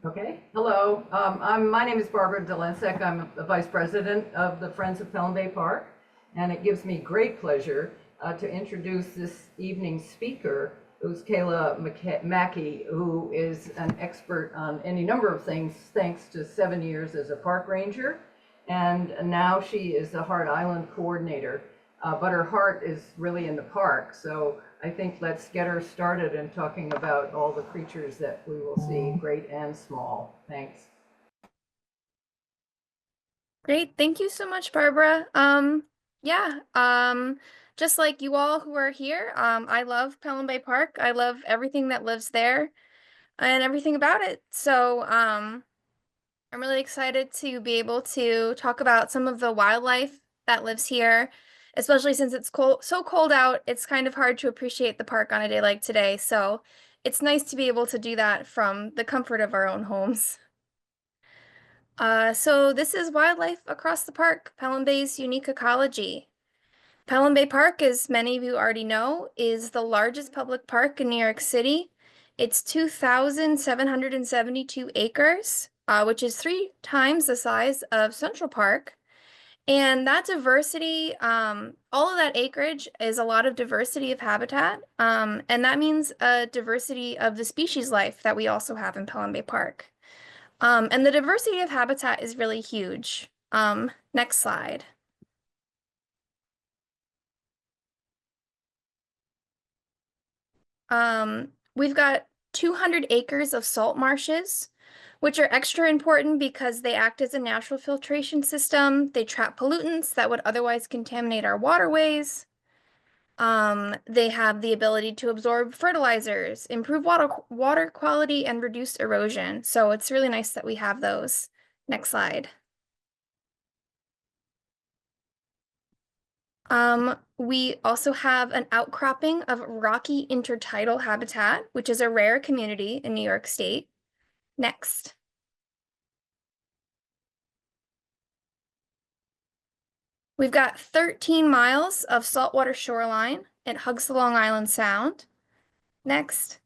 Okay, hello. My name is Barbara Delensek. I'm the Vice President of the Friends of Pelham Bay Park, and it gives me great pleasure to introduce this evening's speaker, who's Kayla Mackey, who is an expert on any number of things, thanks to 7 years as a park ranger, and now she is the Heart Island coordinator. But her heart is really in the park, so I think let's get her started in talking about all the creatures that we will see, great and small. Thanks. Great. Thank you so much, Barbara. Yeah, just like you all who are here, I love Pelham Bay Park. I love everything that lives there and everything about it. I'm really excited to be able to talk about some of the wildlife that lives here, especially since it's so cold out. It's kind of hard to appreciate the park on a day like today. So it's nice to be able to do that from the comfort of our own homes. So this is wildlife across the park, Pelham Bay's unique ecology. Pelham Bay Park, as many of you already know, is the largest public park in New York City. It's 2,772 acres, which is 3 times the size of Central Park. And that diversity, all of that acreage is a lot of diversity of habitat. And that means a diversity of the species life that we also have in Pelham Bay Park. And the diversity of habitat is really huge. Next slide. We've got 200 acres of salt marshes, which are extra important because they act as a natural filtration system. They trap pollutants that would otherwise contaminate our waterways. They have the ability to absorb fertilizers, improve water quality, and reduce erosion. So it's really nice that we have those. Next slide. We also have an outcropping of rocky intertidal habitat, which is a rare community in New York State. Next. We've got 13 miles of saltwater shoreline. It hugs the Long Island Sound. Next.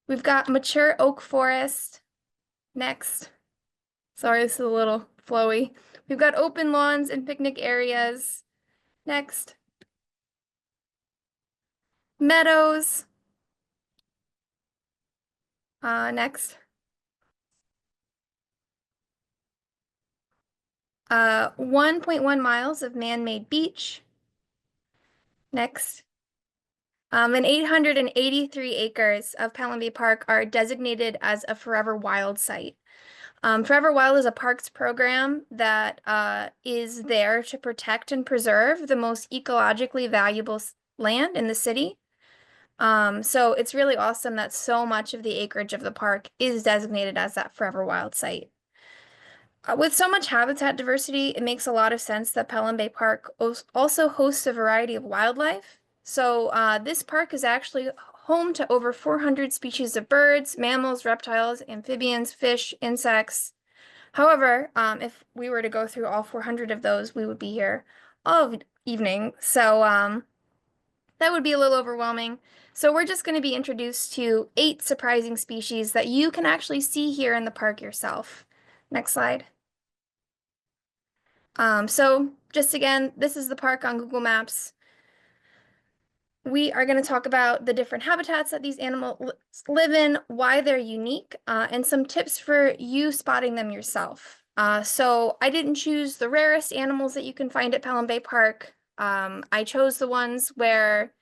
We've got mature oak forest. Next. Sorry, this is a little flowy. We've got open lawns and picnic areas. Next. Meadows. Next. 1.1 miles of man-made beach. Next. And 883 acres of Pelham Bay Park are designated as a Forever Wild site. Forever Wild is a parks program that is there to protect and preserve the most ecologically valuable land in the city. So it's really awesome that so much of the acreage of the park is designated as that Forever Wild site. With so much habitat diversity, it makes a lot of sense that Pelham Bay Park also hosts a variety of wildlife. So this park is actually home to over 400 species of birds, mammals, reptiles, amphibians, fish, insects. However, if we were to go through all 400 of those, we would be here all evening. So that would be a little overwhelming. So we're just going to be introduced to 8 surprising species that you can actually see here in the park yourself. Next slide. So just again, this is the park on Google Maps. We are going to talk about the different habitats that these animals live in, why they're unique, and some tips for you spotting them yourself. So I didn't choose the rarest animals that you can find at Pelham Bay Park. I chose the ones where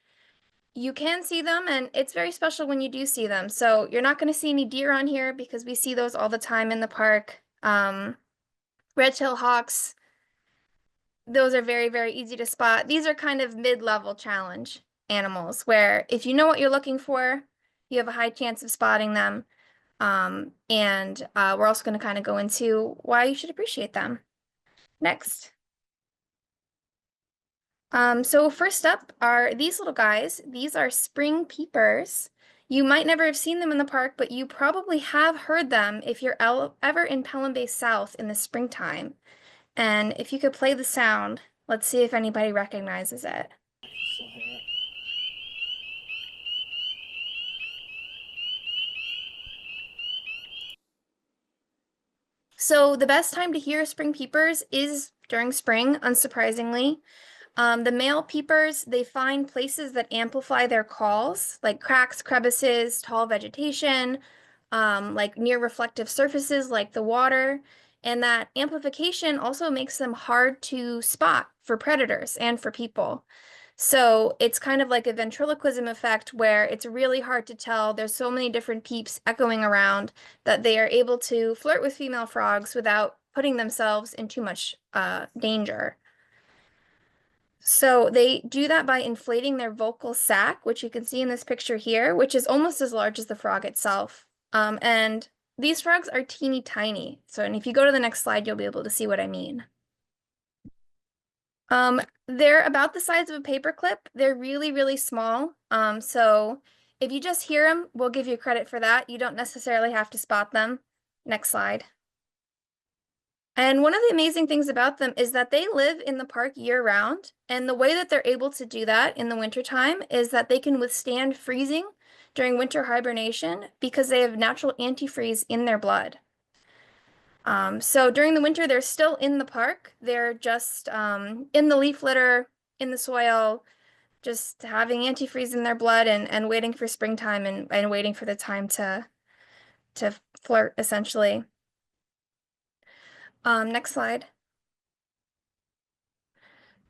you can see them, and it's very special when you do see them. So you're not going to see any deer on here because we see those all the time in the park. Red-tailed hawks, those are very, very easy to spot. These are kind of mid-level challenge animals where if you know what you're looking for, you have a high chance of spotting them. We're also going to kind of go into why you should appreciate them. Next. So first up are these little guys. These are spring peepers. You might never have seen them in the park, but you probably have heard them if you're ever in Pelham Bay South in the springtime. And if you could play the sound, let's see if anybody recognizes it. So the best time to hear spring peepers is during spring, unsurprisingly. The male peepers, they find places that amplify their calls, like cracks, crevices, tall vegetation, like near reflective surfaces like the water. And that amplification also makes them hard to spot for predators and for people. So it's kind of like a ventriloquism effect where it's really hard to tell. There's so many different peeps echoing around that they are able to flirt with female frogs without putting themselves in too much danger. So they do that by inflating their vocal sac, which you can see in this picture here, which is almost as large as the frog itself. And these frogs are teeny tiny. So, and if you go to the next slide, you'll be able to see what I mean. They're about the size of a paperclip. They're really, really small. So if you just hear them, we'll give you credit for that. You don't necessarily have to spot them. Next slide. And one of the amazing things about them is that they live in the park year round. And the way that they're able to do that in the wintertime is that they can withstand freezing during winter hibernation because they have natural antifreeze in their blood. So during the winter, they're still in the park. They're just in the leaf litter, in the soil, just having antifreeze in their blood and waiting for springtime and waiting for the time to flirt, essentially. Next slide.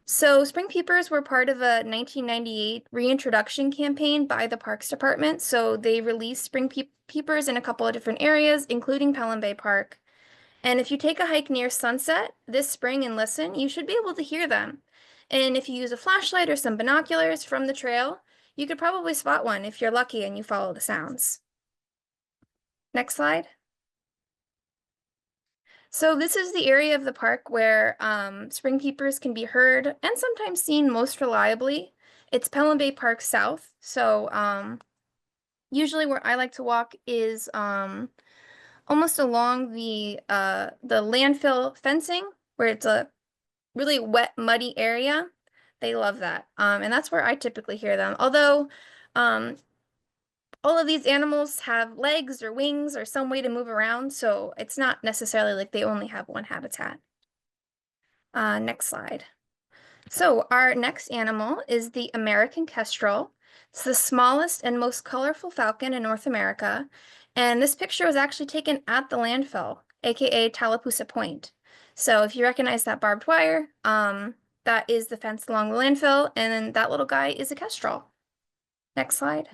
So spring peepers were part of a 1998 reintroduction campaign by the Parks Department. So they released spring peepers in a couple of different areas, including Pelham Bay Park. And if you take a hike near sunset this spring and listen, you should be able to hear them. And if you use a flashlight or some binoculars from the trail, you could probably spot one if you're lucky and you follow the sounds. Next slide. So this is the area of the park where spring peepers can be heard and sometimes seen most reliably. It's Pelham Bay Park South. So usually where I like to walk is almost along the landfill fencing, where it's a really wet, muddy area. They love that. And that's where I typically hear them. Although all of these animals have legs or wings or some way to move around, so it's not necessarily like they only have one habitat. Next slide. So our next animal is the American kestrel. It's the smallest and most colorful falcon in North America. And this picture was actually taken at the landfill, aka Tallapoosa Point. So if you recognize that barbed wire, that is the fence along the landfill, and then that little guy is a kestrel. Next slide.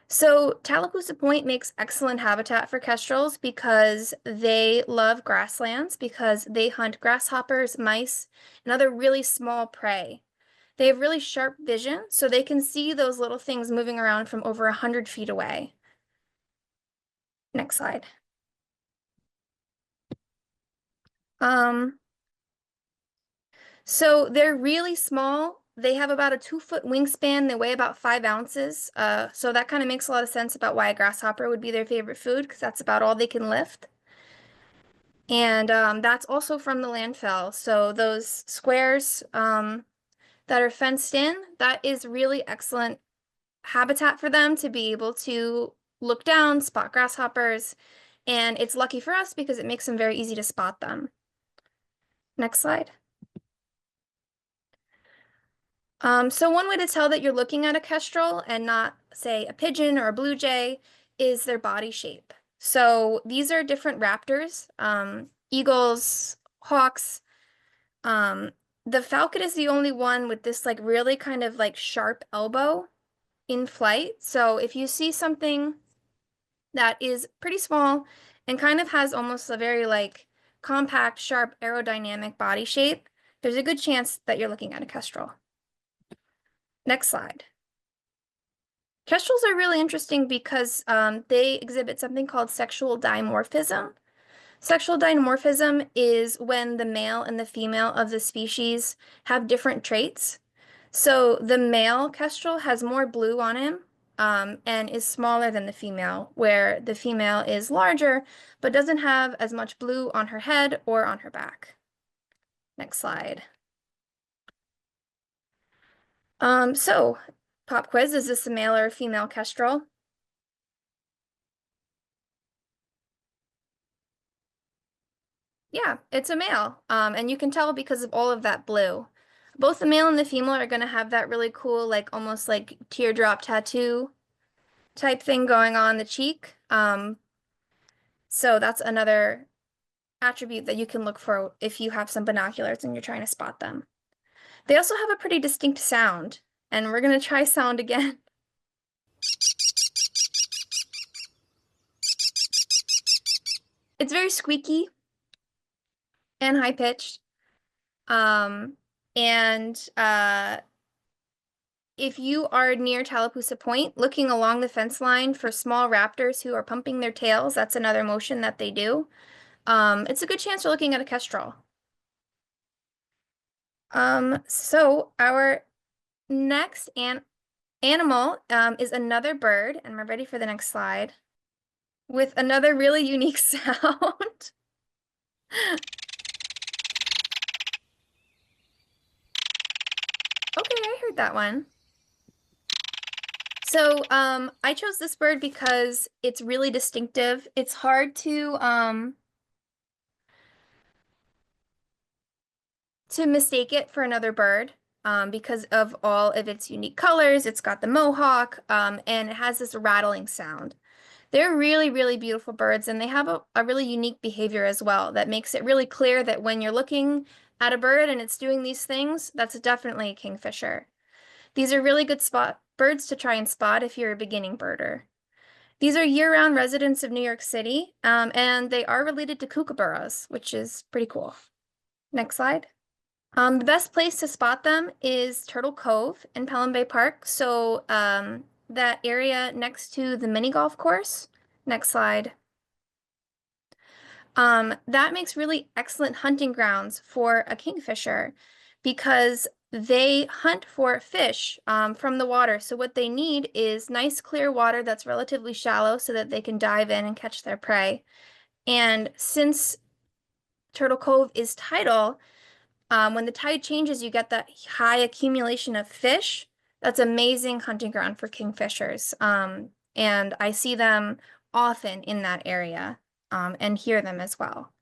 So Tallapoosa Point makes excellent habitat for kestrels because they love grasslands because they hunt grasshoppers, mice, and other really small prey. They have really sharp vision, so they can see those little things moving around from over 100 feet away. Next slide. So they're really small. They have about a 2-foot wingspan. They weigh about 5 ounces. So that kind of makes a lot of sense about why a grasshopper would be their favorite food, because that's about all they can lift. And that's also from the landfill. So those squares that are fenced in, that is really excellent habitat for them to be able to look down, spot grasshoppers. And it's lucky for us because it makes them very easy to spot them. Next slide. So one way to tell that you're looking at a kestrel and not, say, a pigeon or a blue jay is their body shape. So these are different raptors, eagles, hawks. The falcon is the only one with this like really kind of like sharp elbow in flight. So if you see something that is pretty small and kind of has almost a very like compact, sharp, aerodynamic body shape, there's a good chance that you're looking at a kestrel. Next slide. Kestrels are really interesting because they exhibit something called sexual dimorphism. Sexual dimorphism is when the male and the female of the species have different traits. So the male kestrel has more blue on him and is smaller than the female, where the female is larger but doesn't have as much blue on her head or on her back. Next slide. So pop quiz, is this a male or a female kestrel? Yeah, it's a male. And you can tell because of all of that blue. Both the male and the female are going to have that really cool, like almost like teardrop tattoo type thing going on the cheek. So that's another attribute that you can look for if you have some binoculars and you're trying to spot them. They also have a pretty distinct sound, and we're going to try sound again. It's very squeaky and high pitched. Um, and if you are near Tallapoosa Point, looking along the fence line for small raptors who are pumping their tails, that's another motion that they do. It's a good chance you're looking at a kestrel. So our next animal is another bird, and we're ready for the next slide, with another really unique sound. Okay, I heard that one. So I chose this bird because it's really distinctive. It's hard to mistake it for another bird because of all of its unique colors. It's got the mohawk and it has this rattling sound. They're really, really beautiful birds, and they have a really unique behavior as well that makes it really clear that when you're looking at a bird and it's doing these things, that's definitely a kingfisher. These are really good spot birds to try and spot if you're a beginning birder. These are year-round residents of New York City, and they are related to kookaburras, which is pretty cool. Next slide. The best place to spot them is Turtle Cove in Pelham Bay Park. So that area next to the mini golf course. Next slide. That makes really excellent hunting grounds for a kingfisher because they hunt for fish from the water. So what they need is nice clear water that's relatively shallow so that they can dive in and catch their prey. And since Turtle Cove is tidal, when the tide changes, you get that high accumulation of fish. That's amazing hunting ground for kingfishers. And I see them often in that area and hear them as well.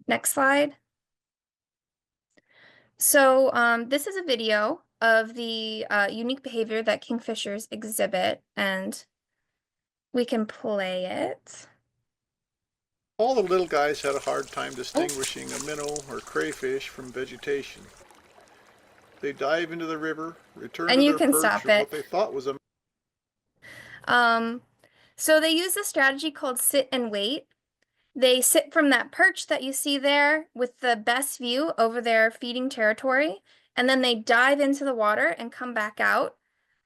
Next slide. So this is a video of the unique behavior that kingfishers exhibit, and we can play it. All the little guys had a hard time distinguishing a minnow or crayfish from vegetation. They dive into the river, return And to you their can perch stop of what it. they thought was a So they use a strategy called sit and wait. They sit from that perch that you see there with the best view over their feeding territory, and then they dive into the water and come back out,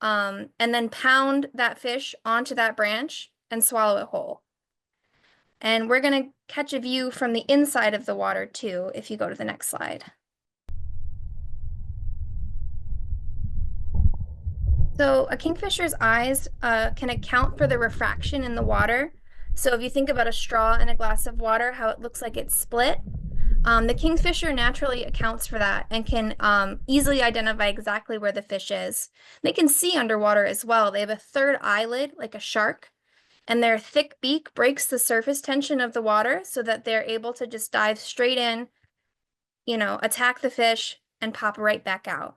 and then pound that fish onto that branch and swallow it whole. And we're going to catch a view from the inside of the water too, if you go to the next slide. So a kingfisher's eyes can account for the refraction in the water. So if you think about a straw in a glass of water, how it looks like it's split, the kingfisher naturally accounts for that and can easily identify exactly where the fish is. They can see underwater as well. They have a third eyelid, like a shark, and their thick beak breaks the surface tension of the water so that they're able to just dive straight in, attack the fish, and pop right back out.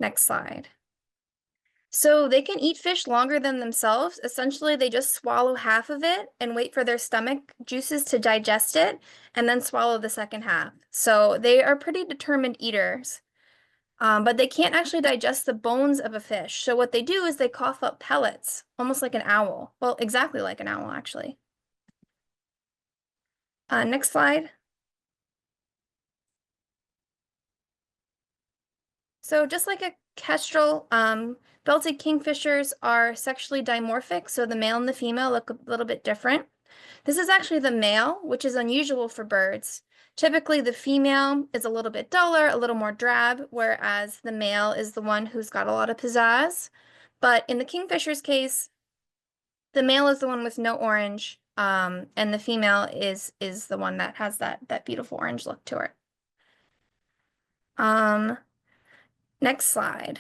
Next slide. So they can eat fish longer than themselves. Essentially, they just swallow half of it and wait for their stomach juices to digest it and then swallow the second half. So they are pretty determined eaters. But they can't actually digest the bones of a fish. So what they do is they cough up pellets, almost like an owl. Well, exactly like an owl, actually. Next slide. So just like a kestrel, belted kingfishers are sexually dimorphic, so the male and the female look a little bit different. This is actually the male, which is unusual for birds. Typically, the female is a little bit duller, a little more drab, whereas the male is the one who's got a lot of pizzazz. But in the kingfisher's case, the male is the one with no orange, and the female is the one that has that beautiful orange look to her. Next slide.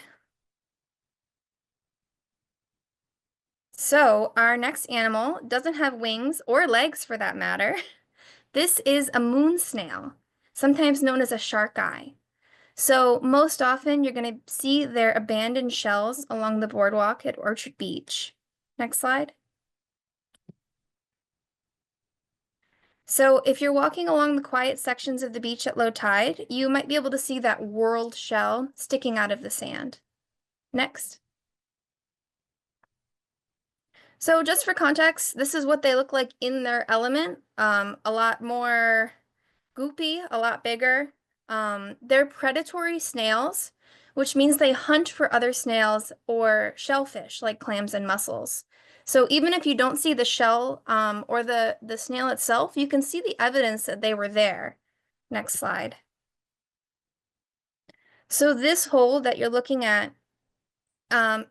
So our next animal doesn't have wings or legs for that matter. This is a moon snail, sometimes known as a shark eye. So most often you're going to see their abandoned shells along the boardwalk at Orchard Beach. Next slide. So if you're walking along the quiet sections of the beach at low tide, you might be able to see that whorled shell sticking out of the sand. Next. So just for context, this is what they look like in their element. A lot more goopy, a lot bigger. They're predatory snails, which means they hunt for other snails or shellfish like clams and mussels. So even if you don't see the shell or the snail itself, you can see the evidence that they were there. Next slide. So this hole that you're looking at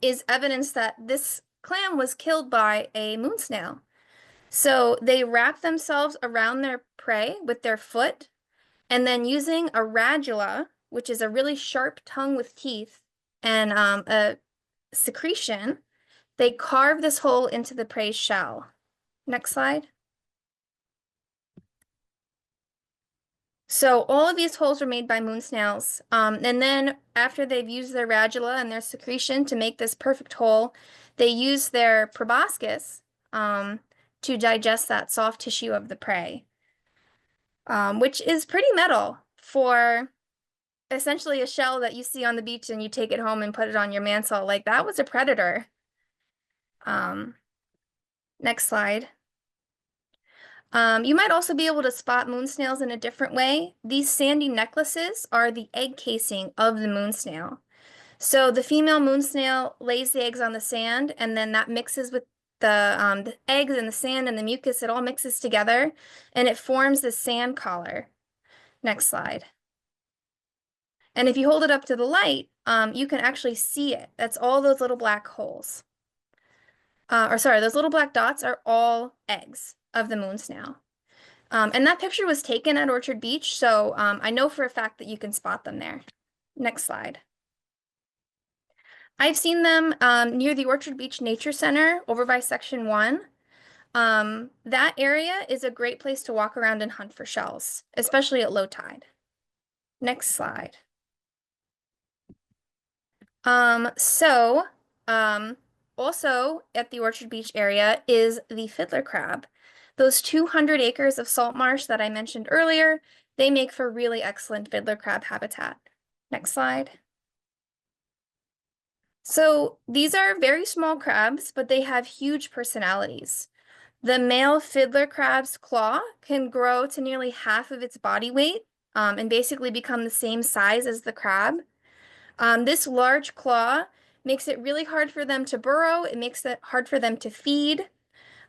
is evidence that this clam was killed by a moon snail. So they wrap themselves around their prey with their foot, and then using a radula, which is a really sharp tongue with teeth, and a secretion, they carve this hole into the prey's shell. Next slide. So all of these holes were made by moon snails. And then after they've used their radula and their secretion to make this perfect hole, they use their proboscis to digest that soft tissue of the prey, which is pretty metal for essentially a shell that you see on the beach and you take it home and put it on your mantle. Like, that was a predator. Next slide. You might also be able to spot moon snails in a different way. These sandy necklaces are the egg casing of the moon snail. So the female moon snail lays the eggs on the sand, and then that mixes with the eggs and the sand and the mucus. It all mixes together, and it forms this sand collar. Next slide. And if you hold it up to the light, you can actually see it. That's all those little black holes. Those little black dots are all eggs of the moon snail. And that picture was taken at Orchard Beach, so I know for a fact that you can spot them there. Next slide. I've seen them near the Orchard Beach Nature Center over by Section 1. That area is a great place to walk around and hunt for shells, especially at low tide. Next slide. Also at the Orchard Beach area is the fiddler crab. Those 200 acres of salt marsh that I mentioned earlier, they make for really excellent fiddler crab habitat. Next slide. So these are very small crabs, but they have huge personalities. The male fiddler crab's claw can grow to nearly half of its body weight and basically become the same size as the crab. This large claw makes it really hard for them to burrow. It makes it hard for them to feed.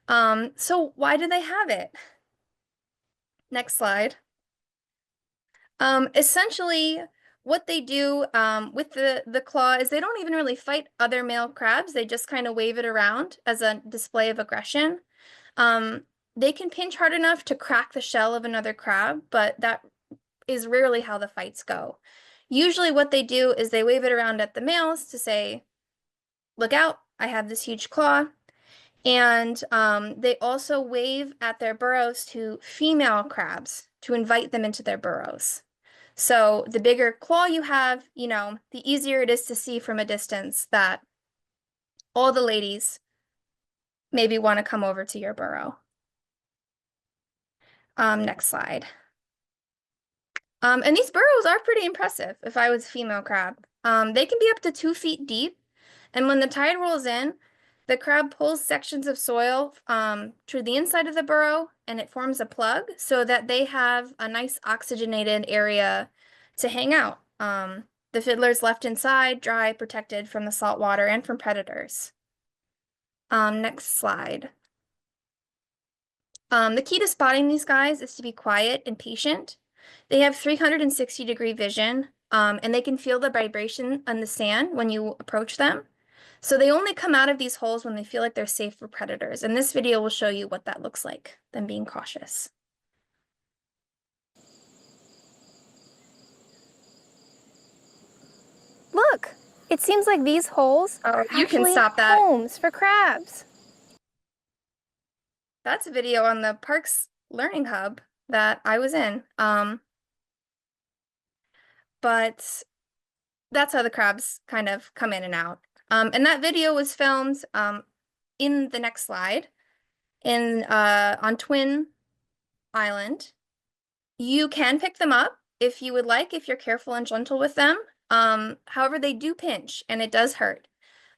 So why do they have it? Next slide. Essentially, what they do with the claw is they don't even really fight other male crabs. They just kind of wave it around as a display of aggression. They can pinch hard enough to crack the shell of another crab, but that is rarely how the fights go. Usually what they do is they wave it around at the males to say, look out, I have this huge claw. And they also wave at their burrows to female crabs to invite them into their burrows. So the bigger claw you have, the easier it is to see from a distance that all the ladies maybe want to come over to your burrow. Next slide. And these burrows are pretty impressive if I was a female crab. They can be up to 2 feet deep, and when the tide rolls in, the crab pulls sections of soil through the inside of the burrow, and it forms a plug so that they have a nice oxygenated area to hang out. The fiddler's left inside, dry, protected from the salt water and from predators. Next slide. The key to spotting these guys is to be quiet and patient. They have 360-degree vision, and they can feel the vibration on the sand when you approach them. So they only come out of these holes when they feel like they're safe for predators. And this video will show you what that looks like, them being cautious. Look, it seems like these holes are You can actually stop that. homes for crabs. That's a video on the Parks Learning Hub. that I was in. But that's how the crabs kind of come in and out. And that video was filmed in the next slide on Twin Island. You can pick them up if you would like, if you're careful and gentle with them. However, they do pinch and it does hurt.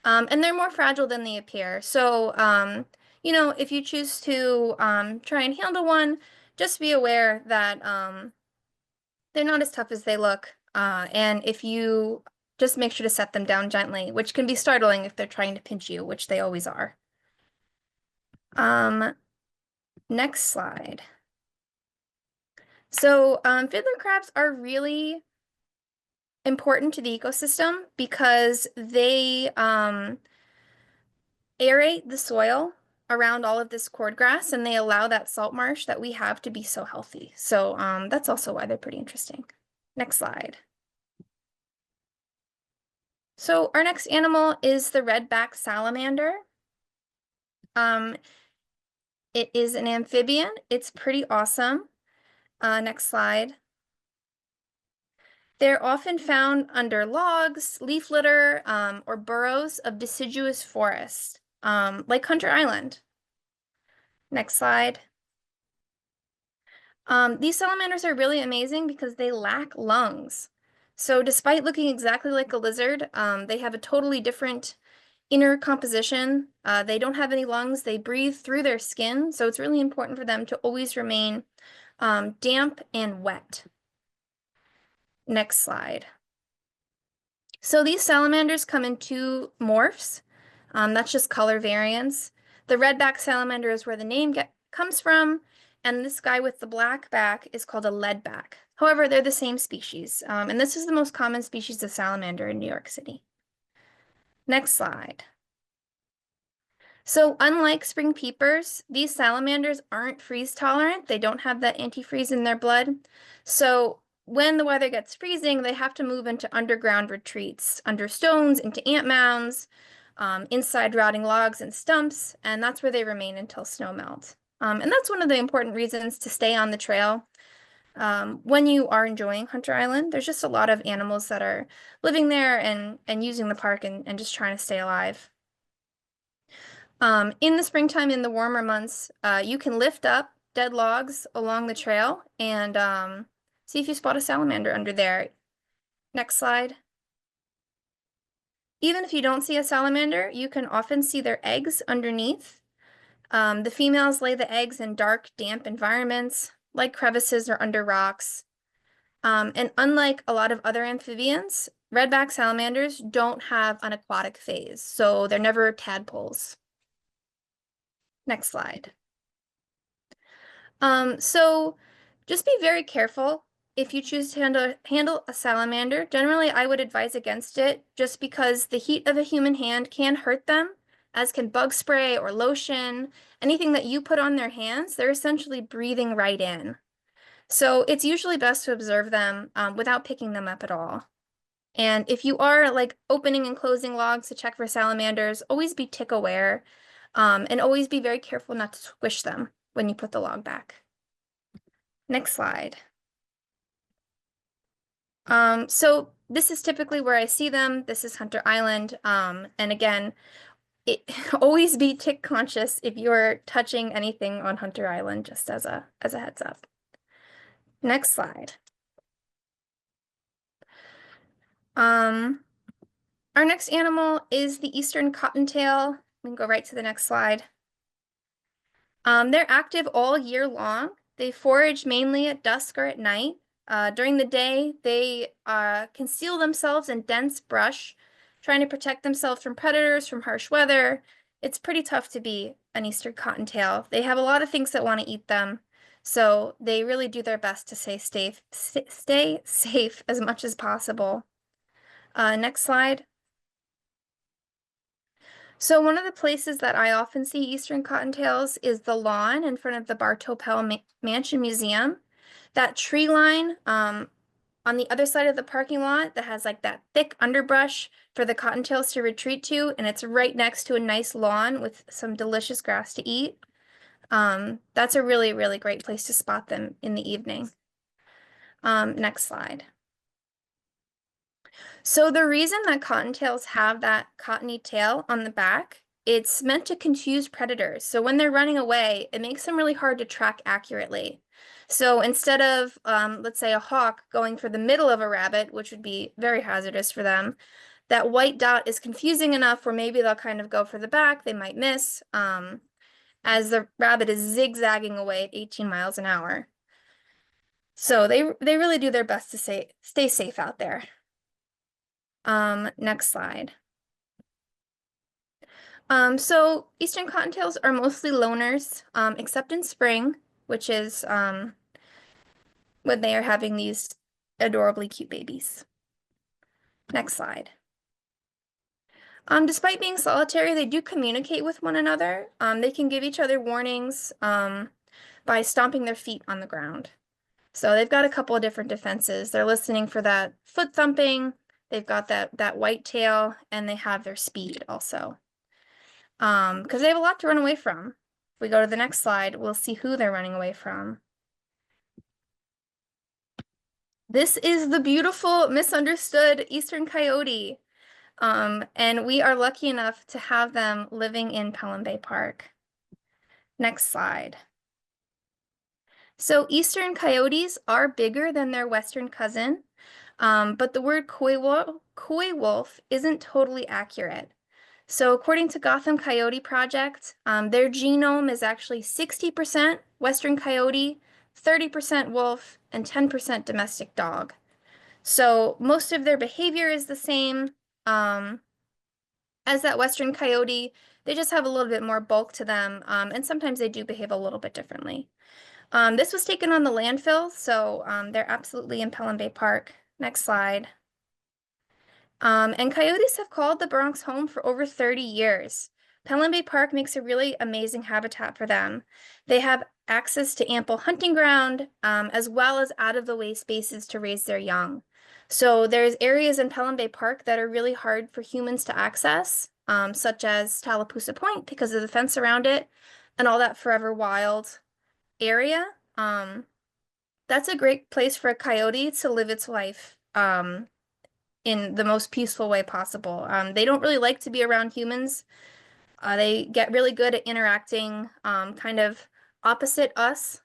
And they're more fragile than they appear. So, you know, if you choose to try and handle one, just be aware that they're not as tough as they look. And if you just make sure to set them down gently, which can be startling if they're trying to pinch you, which they always are. Next slide. So fiddler crabs are really important to the ecosystem because they aerate the soil around all of this cordgrass and they allow that salt marsh that we have to be so healthy. So that's also why they're pretty interesting. Next slide. So our next animal is the redback salamander. It is an amphibian. It's pretty awesome. Next slide. They're often found under logs, leaf litter, or burrows of deciduous forest, like Hunter Island. Next slide. These salamanders are really amazing because they lack lungs. So despite looking exactly like a lizard, they have a totally different inner composition. They don't have any lungs. They breathe through their skin. So it's really important for them to always remain damp and wet. Next slide. So these salamanders come in two morphs. That's just color variants. The redback salamander is where the name comes from, and this guy with the black back is called a leadback. However, they're the same species, and this is the most common species of salamander in New York City. Next slide. So unlike spring peepers, these salamanders aren't freeze tolerant. They don't have that antifreeze in their blood. So when the weather gets freezing, they have to move into underground retreats, under stones, into ant mounds, inside rotting logs and stumps, and that's where they remain until snow melts. And that's one of the important reasons to stay on the trail. When you are enjoying Hunter Island, there's just a lot of animals that are living there and using the park and just trying to stay alive. In the springtime, in the warmer months, you can lift up dead logs along the trail and see if you spot a salamander under there. Next slide. Even if you don't see a salamander, you can often see their eggs underneath. The females lay the eggs in dark, damp environments, like crevices or under rocks. And unlike a lot of other amphibians, redback salamanders don't have an aquatic phase, so they're never tadpoles. Next slide. So just be very careful if you choose to handle a salamander. Generally, I would advise against it just because the heat of a human hand can hurt them, as can bug spray or lotion. Anything that you put on their hands, they're essentially breathing right in. So it's usually best to observe them without picking them up at all. And if you are like opening and closing logs to check for salamanders, always be tick aware and always be very careful not to squish them when you put the log back. Next slide. So this is typically where I see them. This is Hunter Island. And again, always be tick conscious if you're touching anything on Hunter Island, just as a heads up. Next slide. Our next animal is the eastern cottontail. We can go right to the next slide. They're active all year long. They forage mainly at dusk or at night. During the day, they conceal themselves in dense brush, trying to protect themselves from predators, from harsh weather. It's pretty tough to be an eastern cottontail. They have a lot of things that want to eat them, so they really do their best to stay safe as much as possible. Next slide. So one of the places that I often see eastern cottontails is the lawn in front of the Bartow Pelham Mansion Museum. That tree line on the other side of the parking lot that has like that thick underbrush for the cottontails to retreat to, and it's right next to a nice lawn with some delicious grass to eat. That's a really, really great place to spot them in the evening. Next slide. So the reason that cottontails have that cottony tail on the back, it's meant to confuse predators. So when they're running away, it makes them really hard to track accurately. So instead of, let's say, a hawk going for the middle of a rabbit, which would be very hazardous for them, that white dot is confusing enough where maybe they'll kind of go for the back, they might miss, as the rabbit is zigzagging away at 18 miles an hour. So they really do their best to stay safe out there. Next slide. So eastern cottontails are mostly loners, except in spring, which is when they are having these adorably cute babies. Next slide. Despite being solitary, they do communicate with one another. They can give each other warnings by stomping their feet on the ground. So they've got a couple of different defenses. They're listening for that foot thumping. They've got that white tail, and they have their speed also. Because they have a lot to run away from. If we go to the next slide, we'll see who they're running away from. This is the beautiful, misunderstood eastern coyote. And we are lucky enough to have them living in Pelham Bay Park. Next slide. So eastern coyotes are bigger than their western cousin, but the word coy wolf isn't totally accurate. So according to Gotham Coyote Project, their genome is actually 60% western coyote, 30% wolf, and 10% domestic dog. So most of their behavior is the same as that western coyote. They just have a little bit more bulk to them, and sometimes they do behave a little bit differently. This was taken on the landfill, so they're absolutely in Pelham Bay Park. Next slide. And coyotes have called the Bronx home for over 30 years. Pelham Bay Park makes a really amazing habitat for them. They have access to ample hunting ground, as well as out-of-the-way spaces to raise their young. So there's areas in Pelham Bay Park that are really hard for humans to access, such as Tallapoosa Point because of the fence around it, and all that forever wild area. That's a great place for a coyote to live its life in the most peaceful way possible. They don't really like to be around humans. They get really good at interacting kind of opposite us.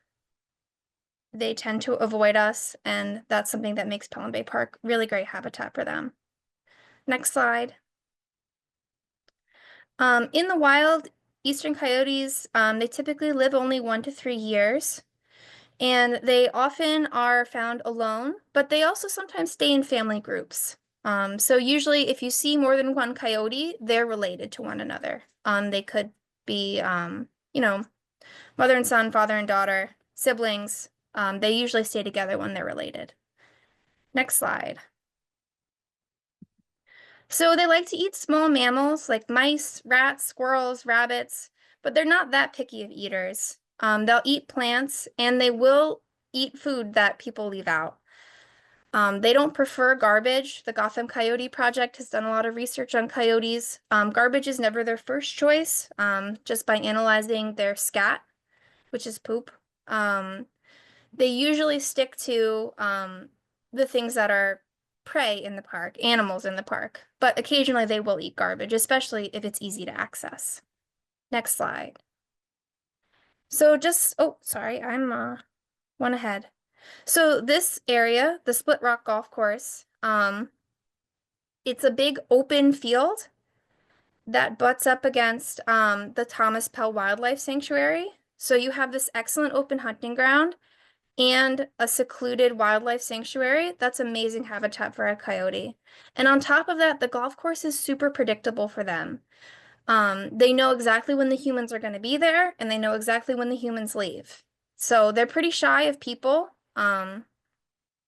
They tend to avoid us, and that's something that makes Pelham Bay Park really great habitat for them. Next slide. In the wild, eastern coyotes, they typically live only 1 to 3 years. And they often are found alone, but they also sometimes stay in family groups. So usually if you see more than one coyote, they're related to one another. They could be, you know, mother and son, father and daughter, siblings. They usually stay together when they're related. Next slide. So they like to eat small mammals like mice, rats, squirrels, rabbits, but they're not that picky of eaters. They'll eat plants, and they will eat food that people leave out. They don't prefer garbage. The Gotham Coyote Project has done a lot of research on coyotes. Garbage is never their first choice, just by analyzing their scat, which is poop. They usually stick to the things that are prey in the park, animals in the park, but occasionally they will eat garbage, especially if it's easy to access. Next slide. So oh, sorry, I'm one ahead. So this area, the Split Rock Golf Course, it's a big open field that butts up against the Thomas Pell Wildlife Sanctuary. So you have this excellent open hunting ground and a secluded wildlife sanctuary. That's amazing habitat for a coyote. And on top of that, the golf course is super predictable for them. They know exactly when the humans are going to be there, and they know exactly when the humans leave. So they're pretty shy of people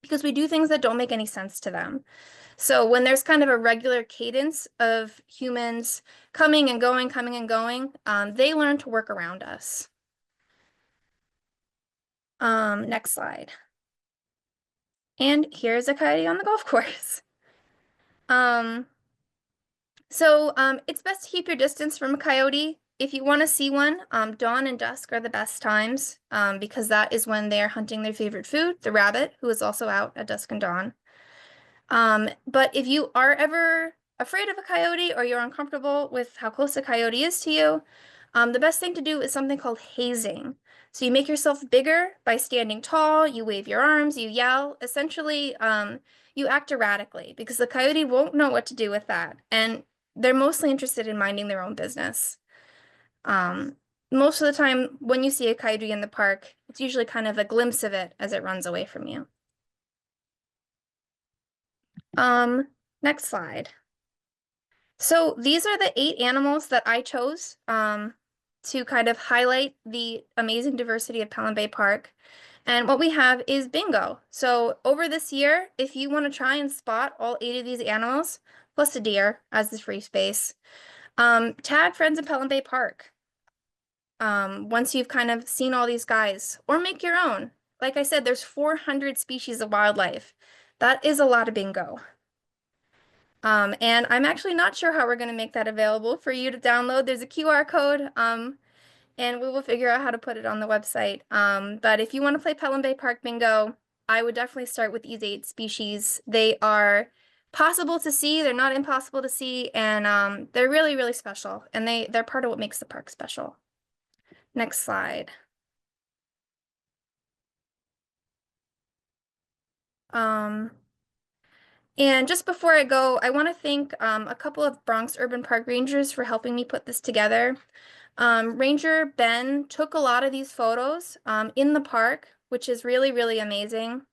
because we do things that don't make any sense to them. So when there's kind of a regular cadence of humans coming and going, they learn to work around us. Next slide. And here's a coyote on the golf course. So it's best to keep your distance from a coyote. if you want to see one, dawn and dusk are the best times, because that is when they are hunting their favorite food, the rabbit, who is also out at dusk and dawn. But if you are ever afraid of a coyote or you're uncomfortable with how close a coyote is to you, the best thing to do is something called hazing. So you make yourself bigger by standing tall, you wave your arms, you yell. Essentially, you act erratically because the coyote won't know what to do with that. And they're mostly interested in minding their own business. Most of the time, when you see a coyote in the park, it's usually kind of a glimpse of it as it runs away from you. Next slide. So these are the 8 animals that I chose to kind of highlight the amazing diversity of Pelham Bay Park. And what we have is bingo. So over this year, if you want to try and spot all 8 of these animals, plus a deer as the free space, tag friends of Pelham Bay Park. Once you've kind of seen all these guys, or make your own. Like I said, there's 400 species of wildlife. That is a lot of bingo. And I'm actually not sure how we're going to make that available for you to download. There's a QR code, and we will figure out how to put it on the website. But if you want to play Pelham Bay Park Bingo, I would definitely start with these 8 species. They are possible to see, they're not impossible to see, and they're really, really special. And they're part of what makes the park special. Next slide. And just before I go, I want to thank a couple of Bronx Urban Park Rangers for helping me put this together. Ranger Ben took a lot of these photos in the park, which is really, really amazing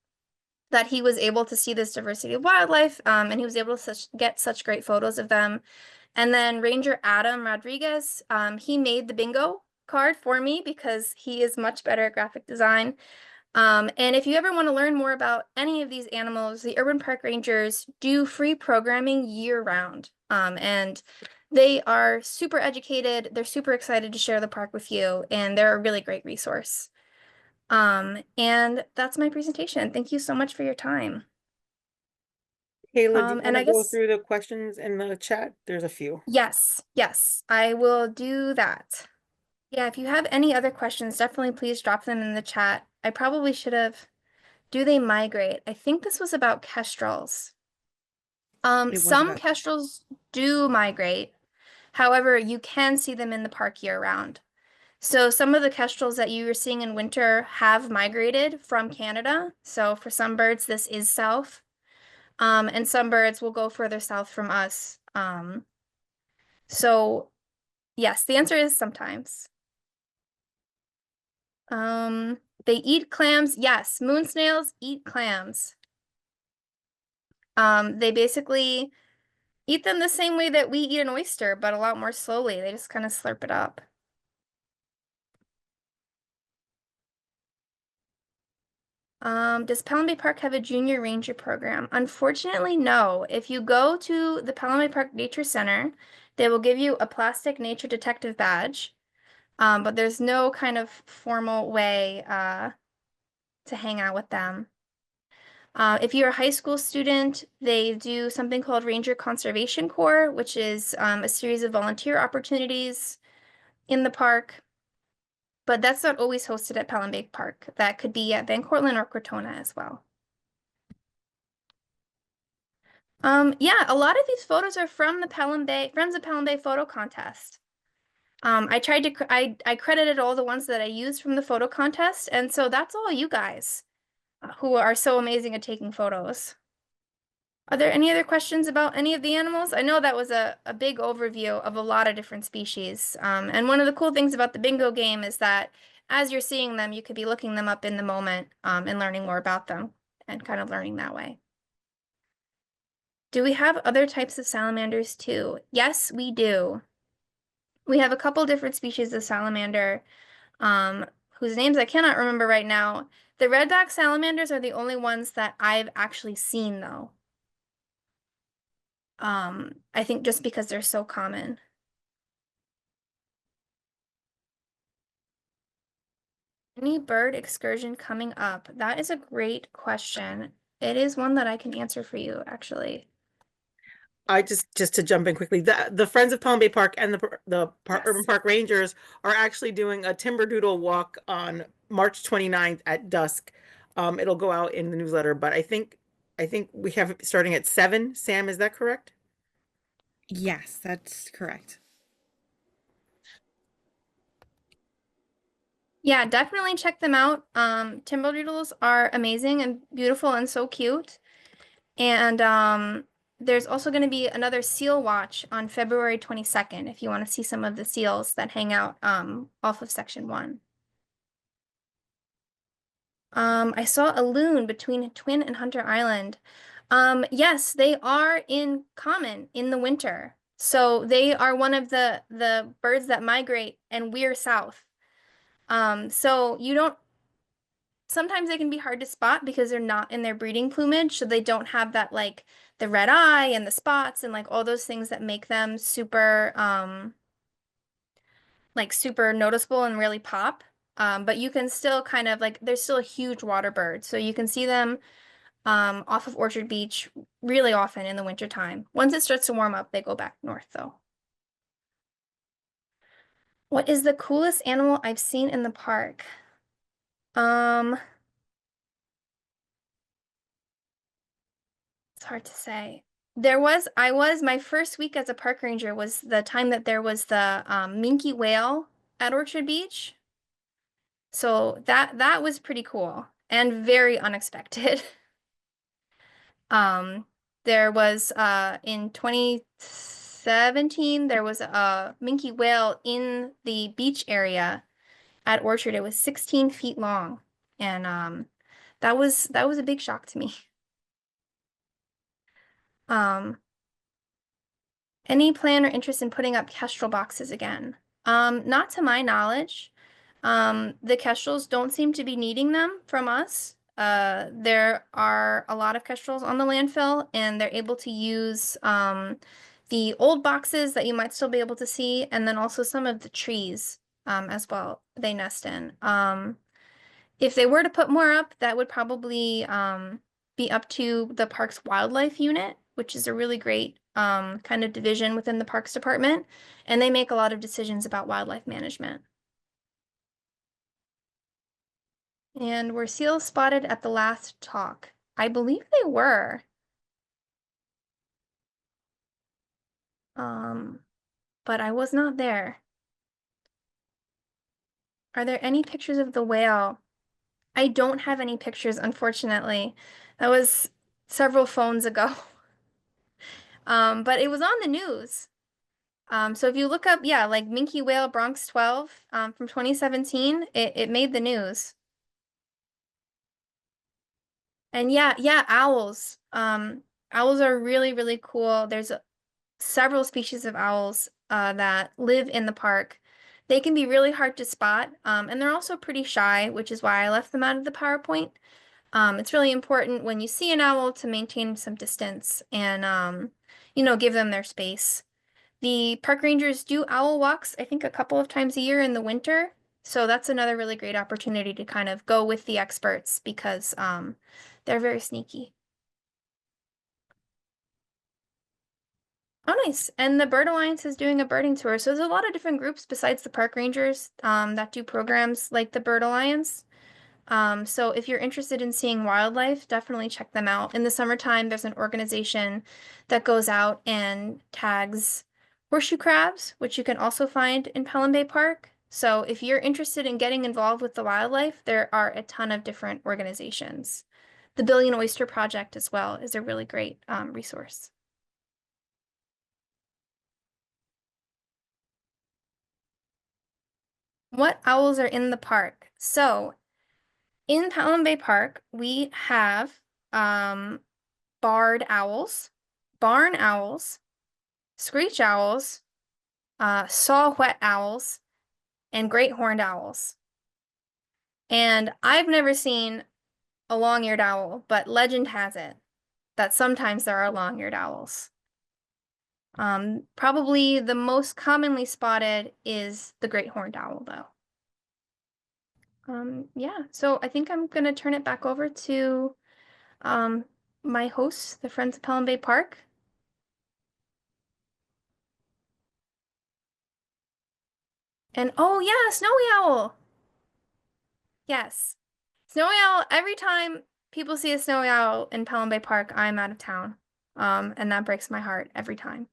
that he was able to see this diversity of wildlife, and he was able to get such great photos of them. And then Ranger Adam Rodriguez, he made the bingo card for me because he is much better at graphic design. And if you ever want to learn more about any of these animals, the Urban Park Rangers do free programming year-round. And they are super educated, they're super excited to share the park with you, and they're a really great resource. And that's my presentation. Thank you so much for your time. Kayla, do you And want I to go guess, through the questions in the chat? There's a few. yes, I will do that. Yeah, if you have any other questions, definitely please drop them in the chat. I probably should have. Do they migrate? I think this was about kestrels. It was Some about kestrels do migrate. However, you can see them in the park year-round. So some of the kestrels that you were seeing in winter have migrated from Canada. So for some birds, this is south. And some birds will go further south from us. So yes, the answer is sometimes. They eat clams. Yes, moon snails eat clams. They basically eat them the same way that we eat an oyster, but a lot more slowly. They just kind of slurp it up. Does Pelham Bay Park have a junior ranger program? Unfortunately, no. If you go to the Pelham Bay Park Nature Center, they will give you a plastic nature detective badge. But there's no kind of formal way to hang out with them. If you're a high school student, they do something called Ranger Conservation Corps, which is a series of volunteer opportunities in the park. But that's not always hosted at Pelham Bay Park. That could be at Van Cortlandt or Cortona as well. Yeah, a lot of these photos are from the Pelham Bay, Friends of Pelham Bay photo contest. I tried to, I credited all the ones that I used from the photo contest, and so that's all you guys who are so amazing at taking photos. Are there any other questions about any of the animals? I know that was a big overview of a lot of different species. And one of the cool things about the bingo game is that as you're seeing them, you could be looking them up in the moment and learning more about them and kind of learning that way. Do we have other types of salamanders too? Yes, we do. We have a couple different species of salamander, whose names I cannot remember right now. The red-backed salamanders are the only ones that I've actually seen, though. I think just because they're so common. Any bird excursion coming up? That is a great question. It is one that I can answer for you, actually. I just to jump in quickly, the Friends of Pelham Bay Park and Urban Yes. Park Rangers are actually doing a timber doodle walk on March 29th at dusk. It'll go out in the newsletter, but I think we have it starting at 7. Sam, is that correct? Yes, that's correct. Yeah, definitely check them out. Timberdoodles are amazing and beautiful and so cute. And there's also going to be another seal watch on February 22nd if you want to see some of the seals that hang out off of Section 1. I saw a loon between Twin and Hunter Island. Yes, they are in common in the winter. So they are one of the birds that migrate and weir south. So you don't sometimes they can be hard to spot because they're not in their breeding plumage, so they don't have that like the red eye and the spots and like all those things that make them super like super noticeable and really pop. But you can still kind of like they're still a huge water bird, so you can see them off of Orchard Beach really often in the wintertime. Once it starts to warm up, they go back north though. What is the coolest animal I've seen in the park? Um, It's hard to say. My first week as a park ranger was the time that there was the minke whale at Orchard Beach. So that was pretty cool and very unexpected. Um, there was in 2017 there was a minke whale in the beach area at Orchard. It was 16 feet long, and that was a big shock to me. Um, Any plan or interest in putting up kestrel boxes again? Not to my knowledge. The kestrels don't seem to be needing them from us. There are a lot of kestrels on the landfill, and they're able to use the old boxes that you might still be able to see, and then also some of the trees as well they nest in. If they were to put more up, that would probably be up to the park's wildlife unit, which is a really great kind of division within the parks department, and they make a lot of decisions about wildlife management. And were seals spotted at the last talk? I believe they were. But I was not there. Are there any pictures of the whale? I don't have any pictures, unfortunately. That was several phones ago. But it was on the news. So if you look up, yeah, like minke whale Bronx 12 from 2017, it made the news. And yeah, owls. Owls are really, really cool. There's several species of owls that live in the park. They can be really hard to spot, and they're also pretty shy, which is why I left them out of the PowerPoint. It's really important when you see an owl to maintain some distance and, give them their space. The park rangers do owl walks, I think, a couple of times a year in the winter. So that's another really great opportunity to kind of go with the experts because they're very sneaky. Oh, nice. And the Bird Alliance is doing a birding tour. So there's a lot of different groups besides the park rangers that do programs like the Bird Alliance. So if you're interested in seeing wildlife, definitely check them out. In the summertime, there's an organization that goes out and tags horseshoe crabs, which you can also find in Pelham Bay Park. So if you're interested in getting involved with the wildlife, there are a ton of different organizations. The Billion Oyster Project as well is a really great resource. What owls are in the park? So in Pelham Bay Park, we have barred owls, barn owls, screech owls, saw-whet owls, and great horned owls. And I've never seen a long-eared owl, but legend has it that sometimes there are long-eared owls. Probably the most commonly spotted is the great horned owl, though. Yeah, so I think I'm gonna turn it back over to my hosts, the Friends of Pelham Bay Park. And oh yeah, snowy owl. Yes. Snowy owl, every time people see a snowy owl in Pelham Bay Park, I'm out of town. And that breaks my heart every time.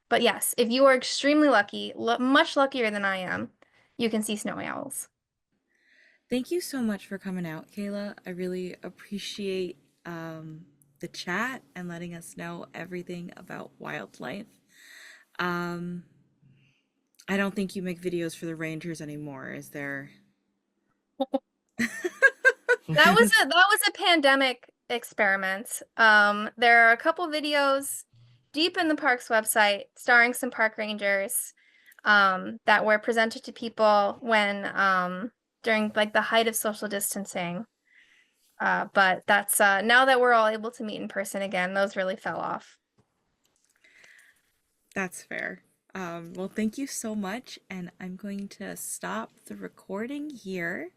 But yes, if you are extremely lucky, much luckier than I am, you can see snowy owls. Thank you so much for coming out, Kayla. I really appreciate the chat and letting us know everything about wildlife. Um, I don't think you make videos for the Rangers anymore, is there? That was a pandemic experiment. There are a couple videos deep in the park's website starring some park rangers that were presented to people when during like the height of social distancing. But that's now that we're all able to meet in person again, those really fell off. That's fair. Well, thank you so much, and I'm going to stop the recording here.